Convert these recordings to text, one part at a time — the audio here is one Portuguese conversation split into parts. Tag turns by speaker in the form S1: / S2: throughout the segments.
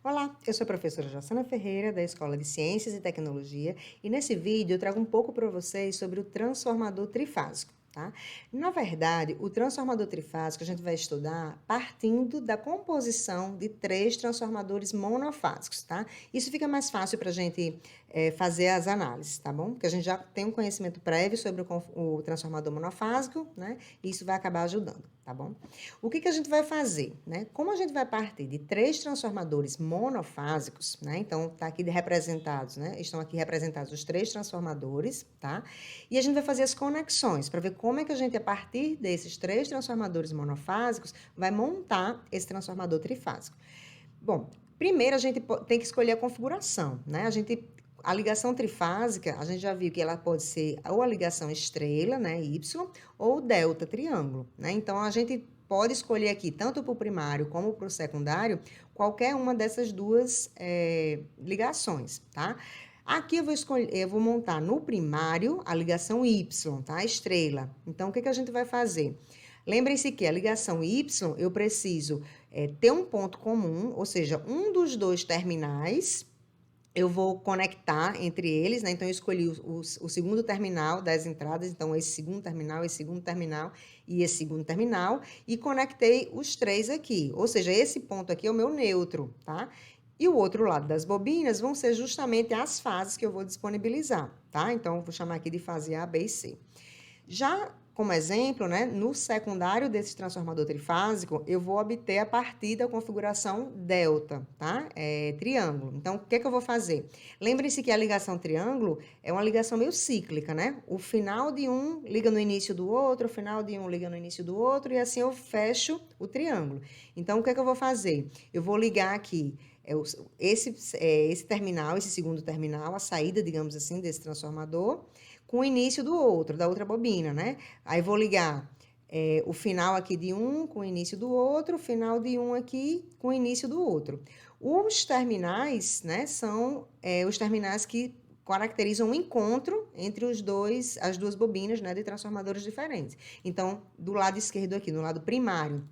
S1: Olá, eu sou a professora Jossana Ferreira, da Escola de Ciências e Tecnologia, e nesse vídeo eu trago um pouco para vocês sobre o transformador trifásico, tá? Na verdade, o transformador trifásico a gente vai estudar partindo da composição de três transformadores monofásicos, tá? Isso fica mais fácil para a gente fazer as análises, tá bom? Porque a gente já tem um conhecimento prévio sobre o transformador monofásico, né? E isso vai acabar ajudando, tá bom? O que a gente vai fazer, né? Como a gente vai partir de três transformadores monofásicos, né? Então, tá aqui representados, né? Estão aqui representados os três transformadores, tá? E a gente vai fazer as conexões para ver como é que a gente, a partir desses três transformadores monofásicos, vai montar esse transformador trifásico. Bom, primeiro a gente tem que escolher a configuração, né? A ligação trifásica, a gente já viu que ela pode ser ou a ligação estrela, né, Y, ou delta, triângulo, né? Então, a gente pode escolher aqui, tanto para o primário como para o secundário, qualquer uma dessas duas ligações, tá? Aqui eu vou montar no primário a ligação Y, tá? Estrela. Então, o que a gente vai fazer? Lembrem-se que a ligação Y, eu preciso ter um ponto comum, ou seja, um dos dois terminais, eu vou conectar entre eles, né? Então, eu escolhi o segundo terminal das entradas, então, esse segundo terminal e esse segundo terminal, e conectei os três aqui, ou seja, esse ponto aqui é o meu neutro, tá? E o outro lado das bobinas vão ser justamente as fases que eu vou disponibilizar, tá? Então, eu vou chamar aqui de fase A, B e C. Já como exemplo, né, no secundário desse transformador trifásico, eu vou obter a partir da configuração delta, tá? Triângulo. Então, o que eu vou fazer? Lembre-se que a ligação triângulo é uma ligação meio cíclica, né? O final de um liga no início do outro, o final de um liga no início do outro, e assim eu fecho o triângulo. Então, o que eu vou fazer? Eu vou ligar aqui esse terminal, esse segundo terminal, a saída, digamos assim, desse transformador, com o início do outro, da outra bobina, né? Aí vou ligar o final aqui de um com o início do outro, o final de um aqui com o início do outro. Os terminais, né, são os terminais que caracterizam um encontro entre as duas bobinas, né, de transformadores diferentes. Então, do lado esquerdo aqui, no lado primário,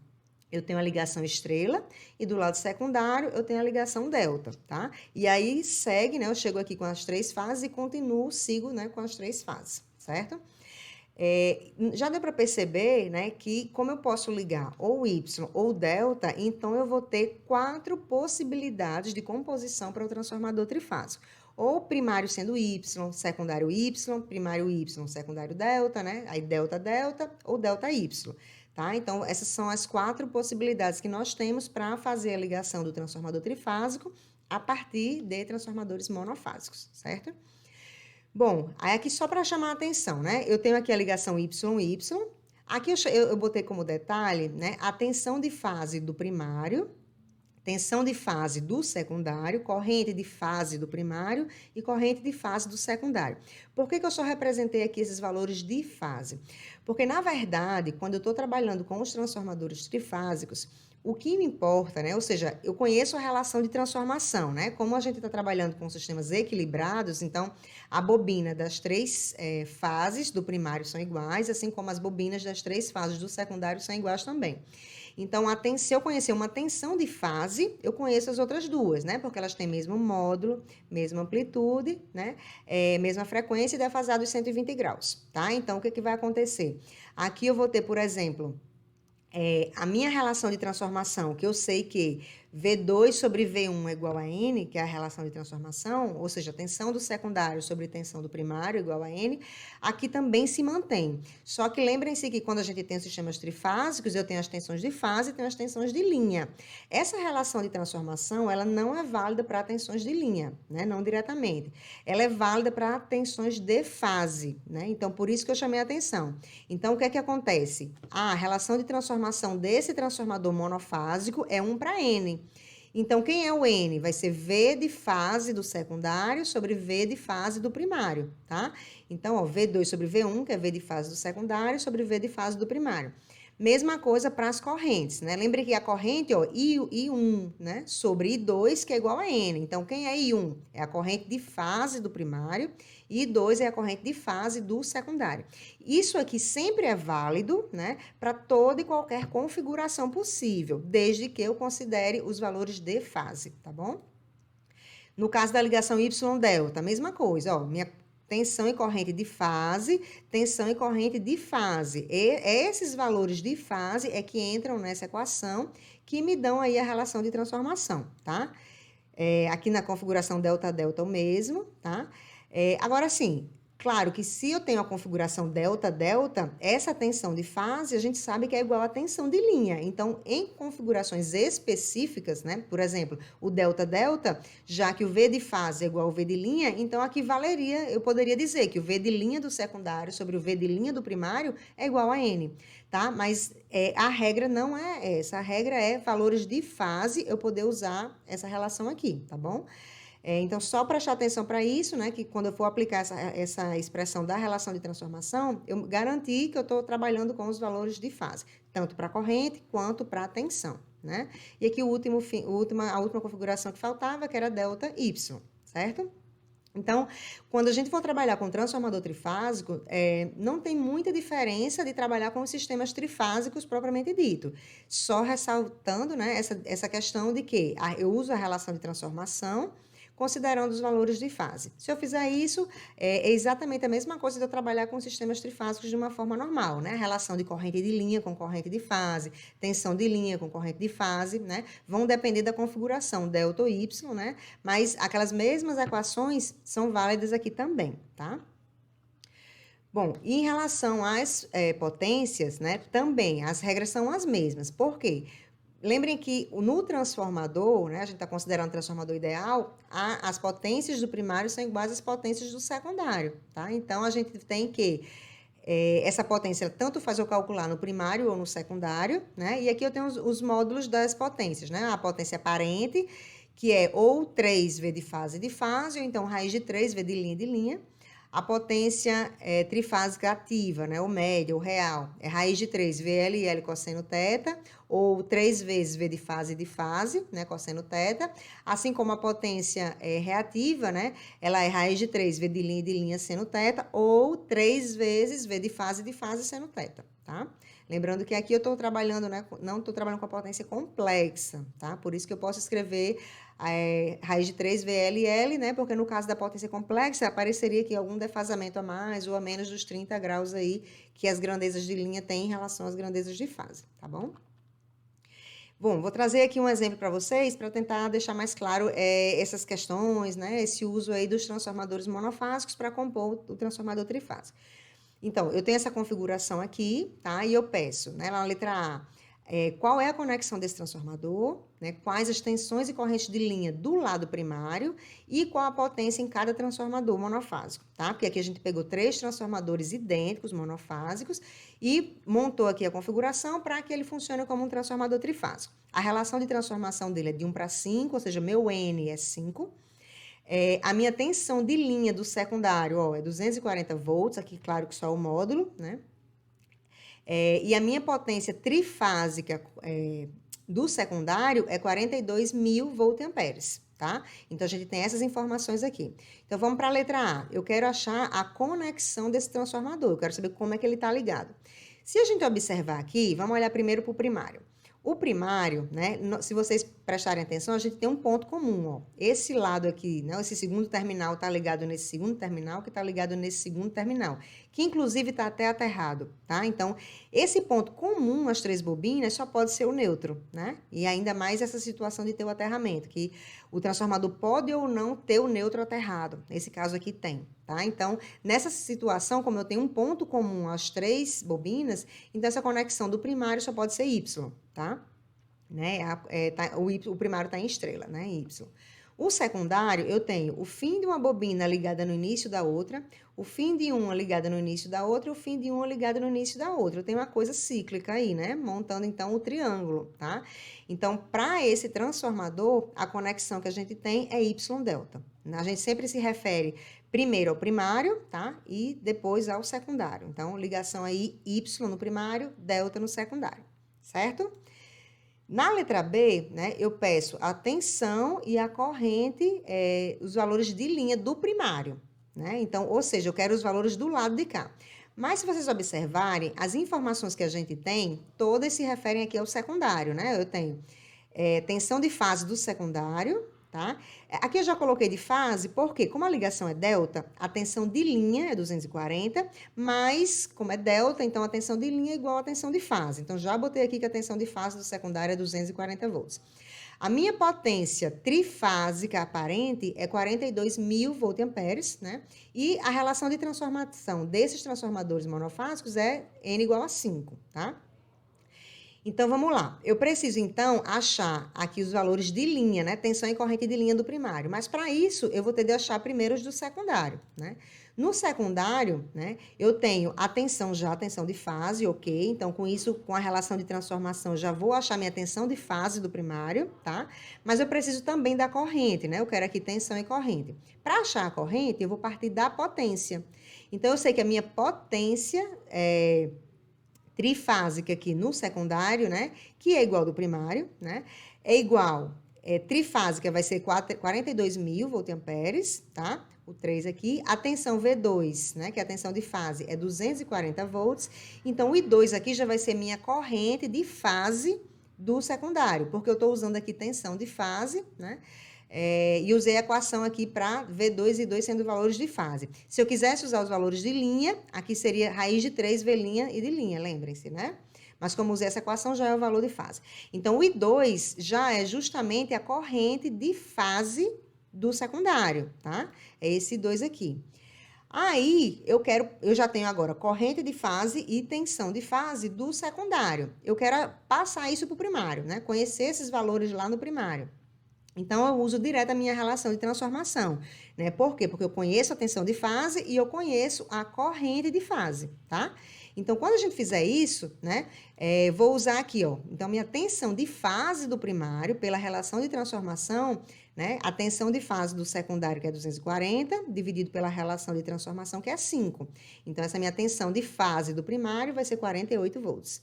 S1: eu tenho a ligação estrela e do lado secundário eu tenho a ligação delta, tá? E aí segue, né? Eu chego aqui com as três fases e sigo, né, com as três fases, certo? Já deu para perceber, né, que como eu posso ligar ou Y ou delta, então eu vou ter quatro possibilidades de composição para o transformador trifásico. Ou primário sendo Y, secundário Y, primário Y, secundário delta, né? Aí delta, delta ou delta Y. Tá? Então, essas são as quatro possibilidades que nós temos para fazer a ligação do transformador trifásico a partir de transformadores monofásicos, certo? Bom, aí aqui só para chamar a atenção, né? Eu tenho aqui a ligação YY. Aqui eu botei como detalhe, né, a tensão de fase do primário, tensão de fase do secundário, corrente de fase do primário e corrente de fase do secundário. Por que eu só representei aqui esses valores de fase? Porque, na verdade, quando eu estou trabalhando com os transformadores trifásicos, o que me importa, né? Ou seja, eu conheço a relação de transformação, né? Como a gente está trabalhando com sistemas equilibrados, então a bobina das três fases do primário são iguais, assim como as bobinas das três fases do secundário são iguais também. Então, se eu conhecer uma tensão de fase, eu conheço as outras duas, né? Porque elas têm mesmo módulo, mesma amplitude, né? Mesma frequência e defasados 120 graus, tá? Então, o que vai acontecer? Aqui eu vou ter, por exemplo, a minha relação de transformação, que eu sei que V2 sobre V1 é igual a N, que é a relação de transformação, ou seja, a tensão do secundário sobre tensão do primário igual a N, aqui também se mantém. Só que lembrem-se que quando a gente tem sistemas trifásicos, eu tenho as tensões de fase e tenho as tensões de linha. Essa relação de transformação, ela não é válida para tensões de linha, né? Não diretamente. Ela é válida para tensões de fase, né? Então, por isso que eu chamei a atenção. Então, o que acontece? A relação de transformação desse transformador monofásico é 1 para N. Então, quem é o N? Vai ser V de fase do secundário sobre V de fase do primário, tá? Então, ó, V2 sobre V1, que é V de fase do secundário, sobre V de fase do primário. Mesma coisa para as correntes, né? Lembre que a corrente, ó, I1, né, sobre I2, que é igual a N. Então, quem é I1? É a corrente de fase do primário, e I2 é a corrente de fase do secundário. Isso aqui sempre é válido, né, para toda e qualquer configuração possível, desde que eu considere os valores de fase, tá bom? No caso da ligação Y-delta, a mesma coisa, ó, minha tensão e corrente de fase, tensão e corrente de fase. E esses valores de fase é que entram nessa equação que me dão aí a relação de transformação, tá? Aqui na configuração delta-delta o mesmo, tá? Agora sim, claro que se eu tenho a configuração delta-delta, essa tensão de fase a gente sabe que é igual à tensão de linha. Então, em configurações específicas, né? Por exemplo, o delta-delta, já que o V de fase é igual ao V de linha, então aqui valeria, eu poderia dizer que o V de linha do secundário sobre o V de linha do primário é igual a N, tá? Mas a regra não é essa, a regra é valores de fase, eu poder usar essa relação aqui, tá bom? Então, só prestar atenção para isso, né? Que quando eu for aplicar essa expressão da relação de transformação, eu garanti que eu estou trabalhando com os valores de fase, tanto para a corrente quanto para a tensão, né? E aqui a última configuração que faltava, que era delta Y, certo? Então, quando a gente for trabalhar com transformador trifásico, não tem muita diferença de trabalhar com os sistemas trifásicos propriamente dito. Só ressaltando, né, essa questão de que eu uso a relação de transformação considerando os valores de fase. Se eu fizer isso, é exatamente a mesma coisa de eu trabalhar com sistemas trifásicos de uma forma normal, né? A relação de corrente de linha com corrente de fase, tensão de linha com corrente de fase, né? Vão depender da configuração, delta ou Y, né? Mas aquelas mesmas equações são válidas aqui também, tá? Bom, em relação às potências, né? Também as regras são as mesmas. Por quê? Lembrem que no transformador, né, a gente está considerando o transformador ideal, as potências do primário são iguais às potências do secundário, tá? Então, a gente tem que essa potência tanto faz eu calcular no primário ou no secundário, né? E aqui eu tenho os módulos das potências, né? A potência aparente, que é ou 3V de fase, ou então raiz de 3V de linha. A potência trifásica ativa, né? O média, o real, é raiz de 3 VLL cosseno θ, ou 3 vezes V de fase, né? Cosseno θ. Assim como a potência reativa, né? Ela é raiz de 3 V de linha seno θ, ou 3 vezes V de fase seno θ, tá? Lembrando que aqui eu estou trabalhando, né? Não estou trabalhando com a potência complexa, tá? Por isso que eu posso escrever raiz de 3 VLL, né? Porque no caso da potência complexa, apareceria aqui algum defasamento a mais ou a menos dos 30 graus aí que as grandezas de linha têm em relação às grandezas de fase, tá bom? Bom, vou trazer aqui um exemplo para vocês para tentar deixar mais claro essas questões, né? Esse uso aí dos transformadores monofásicos para compor o transformador trifásico. Então, eu tenho essa configuração aqui, tá? E eu peço, né, na letra A, qual é a conexão desse transformador, né? Quais as tensões e correntes de linha do lado primário e qual a potência em cada transformador monofásico, tá? Porque aqui a gente pegou 3 transformadores idênticos, monofásicos, e montou aqui a configuração para que ele funcione como um transformador trifásico. A relação de transformação dele é de 1 para 5, ou seja, meu N é 5. A minha tensão de linha do secundário, ó, é 240 volts, aqui claro que só o módulo, né? E a minha potência trifásica do secundário é 42.000 voltamperes, tá? Então, a gente tem essas informações aqui. Então, vamos para a letra A. Eu quero achar a conexão desse transformador, eu quero saber como é que ele está ligado. Se a gente observar aqui, vamos olhar primeiro para o primário. O primário, né, se vocês prestarem atenção, a gente tem um ponto comum, ó. Esse lado aqui, né, esse segundo terminal está ligado nesse segundo terminal, que está ligado nesse segundo terminal, que inclusive está até aterrado, tá? Então, esse ponto comum às 3 bobinas só pode ser o neutro, né? E ainda mais essa situação de ter o aterramento, que o transformador pode ou não ter o neutro aterrado. Nesse caso aqui tem, tá? Então, nessa situação, como eu tenho um ponto comum às 3 bobinas, então essa conexão do primário só pode ser Y, tá? Né? O primário está em estrela, né? Y. O secundário, eu tenho o fim de uma bobina ligada no início da outra, o fim de uma ligada no início da outra e o fim de uma ligada no início da outra. Eu tenho uma coisa cíclica aí, né? Montando, então, o triângulo, tá? Então, para esse transformador, a conexão que a gente tem é Y delta. A gente sempre se refere primeiro ao primário, tá? E depois ao secundário. Então, ligação aí Y no primário, delta no secundário, certo? Na letra B, né, eu peço a tensão e a corrente, os valores de linha do primário, né? Então, ou seja, eu quero os valores do lado de cá. Mas se vocês observarem, as informações que a gente tem, todas se referem aqui ao secundário, né? Eu tenho tensão de fase do secundário, tá? Aqui eu já coloquei de fase, porque como a ligação é delta, a tensão de linha é 240, mas como é delta, então a tensão de linha é igual à tensão de fase. Então, já botei aqui que a tensão de fase do secundário é 240 volts. A minha potência trifásica aparente é 42.000 voltamperes, né? E a relação de transformação desses transformadores monofásicos é N igual a 5, tá? Então, vamos lá. Eu preciso, então, achar aqui os valores de linha, né? Tensão e corrente de linha do primário. Mas, para isso, eu vou ter de achar primeiro os do secundário, né? No secundário, né, eu tenho a tensão já, a tensão de fase, ok? Então, com isso, com a relação de transformação, já vou achar minha tensão de fase do primário, tá? Mas eu preciso também da corrente, né? Eu quero aqui tensão e corrente. Para achar a corrente, eu vou partir da potência. Então, eu sei que a minha potência trifásica aqui no secundário, né? Que é igual do primário, né? É igual, trifásica vai ser 42.000 voltamperes, tá? O 3 aqui. A tensão V2, né? Que é a tensão de fase, é 240 volts. Então, o I2 aqui já vai ser minha corrente de fase do secundário, porque eu estou usando aqui tensão de fase, né? E usei a equação aqui para V2 e I2 sendo valores de fase. Se eu quisesse usar os valores de linha, aqui seria raiz de 3 V' e de linha, lembrem-se, né? Mas como usei essa equação, já é o valor de fase. Então, o I2 já é justamente a corrente de fase do secundário, tá? É esse I2 aqui. Aí, eu já tenho agora corrente de fase e tensão de fase do secundário. Eu quero passar isso para o primário, né? Conhecer esses valores lá no primário. Então, eu uso direto a minha relação de transformação, né? Por quê? Porque eu conheço a tensão de fase e eu conheço a corrente de fase, tá? Então, quando a gente fizer isso, né? Vou usar aqui, ó. Então, minha tensão de fase do primário, pela relação de transformação, né? A tensão de fase do secundário, que é 240, dividido pela relação de transformação, que é 5. Então, essa minha tensão de fase do primário vai ser 48 volts.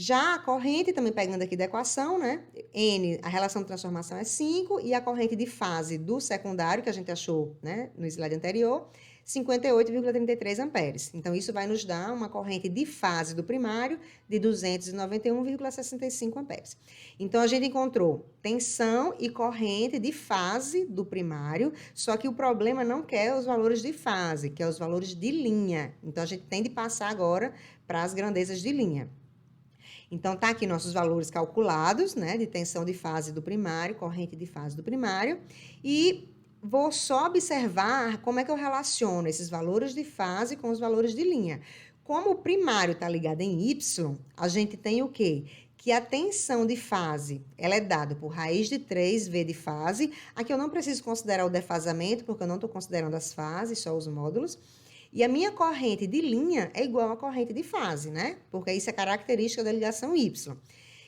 S1: Já a corrente, também pegando aqui da equação, né? N, a relação de transformação é 5, e a corrente de fase do secundário, que a gente achou, né, no slide anterior, 58,33 amperes. Então, isso vai nos dar uma corrente de fase do primário de 291,65 amperes. Então, a gente encontrou tensão e corrente de fase do primário, só que o problema não quer os valores de fase, quer os valores de linha. Então, a gente tem de passar agora para as grandezas de linha. Então, tá aqui nossos valores calculados, né, de tensão de fase do primário, corrente de fase do primário, e vou só observar como é que eu relaciono esses valores de fase com os valores de linha. Como o primário está ligado em Y, a gente tem o quê? Que a tensão de fase, ela é dada por raiz de 3V de fase. Aqui eu não preciso considerar o defasamento, porque eu não estou considerando as fases, só os módulos. E a minha corrente de linha é igual à corrente de fase, né? Porque isso é característica da ligação Y.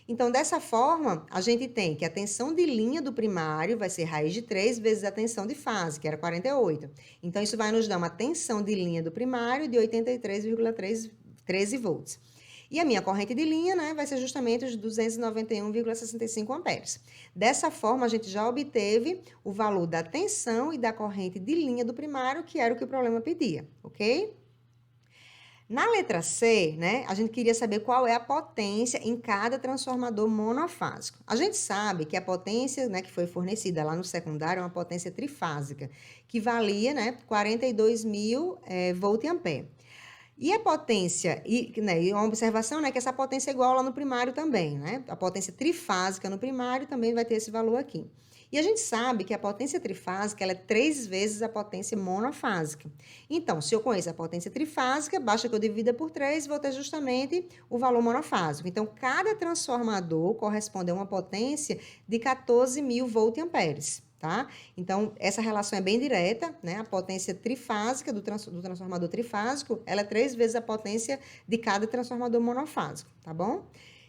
S1: Então, dessa forma, a gente tem que a tensão de linha do primário vai ser raiz de 3 vezes a tensão de fase, que era 48. Então, isso vai nos dar uma tensão de linha do primário de 83,13 volts. E a minha corrente de linha, né, vai ser justamente os 291,65 amperes. Dessa forma, a gente já obteve o valor da tensão e da corrente de linha do primário, que era o que o problema pedia, ok? Na letra C, né, a gente queria saber qual é a potência em cada transformador monofásico. A gente sabe que a potência, né, que foi fornecida lá no secundário é uma potência trifásica, que valia, né, 42.000 volt-ampere. E a potência, e uma observação, né, que essa potência é igual lá no primário também, né? A potência trifásica no primário também vai ter esse valor aqui. E a gente sabe que a potência trifásica ela é 3 vezes a potência monofásica. Então, se eu conheço a potência trifásica, basta que eu divida por 3 e vou ter justamente o valor monofásico. Então, cada transformador corresponde a uma potência de 14.000 volt-amperes. tá? Então, essa relação é bem direta, né? A potência trifásica do transformador trifásico, ela é 3 vezes a potência de cada transformador monofásico, tá bom?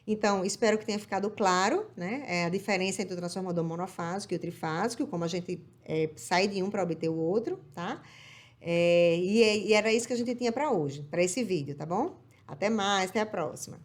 S1: Então, espero que tenha ficado claro, né? A diferença entre o transformador monofásico e o trifásico, como a gente sai de um para obter o outro, tá? E era isso que a gente tinha para hoje, para esse vídeo, tá bom? Até mais, até a próxima.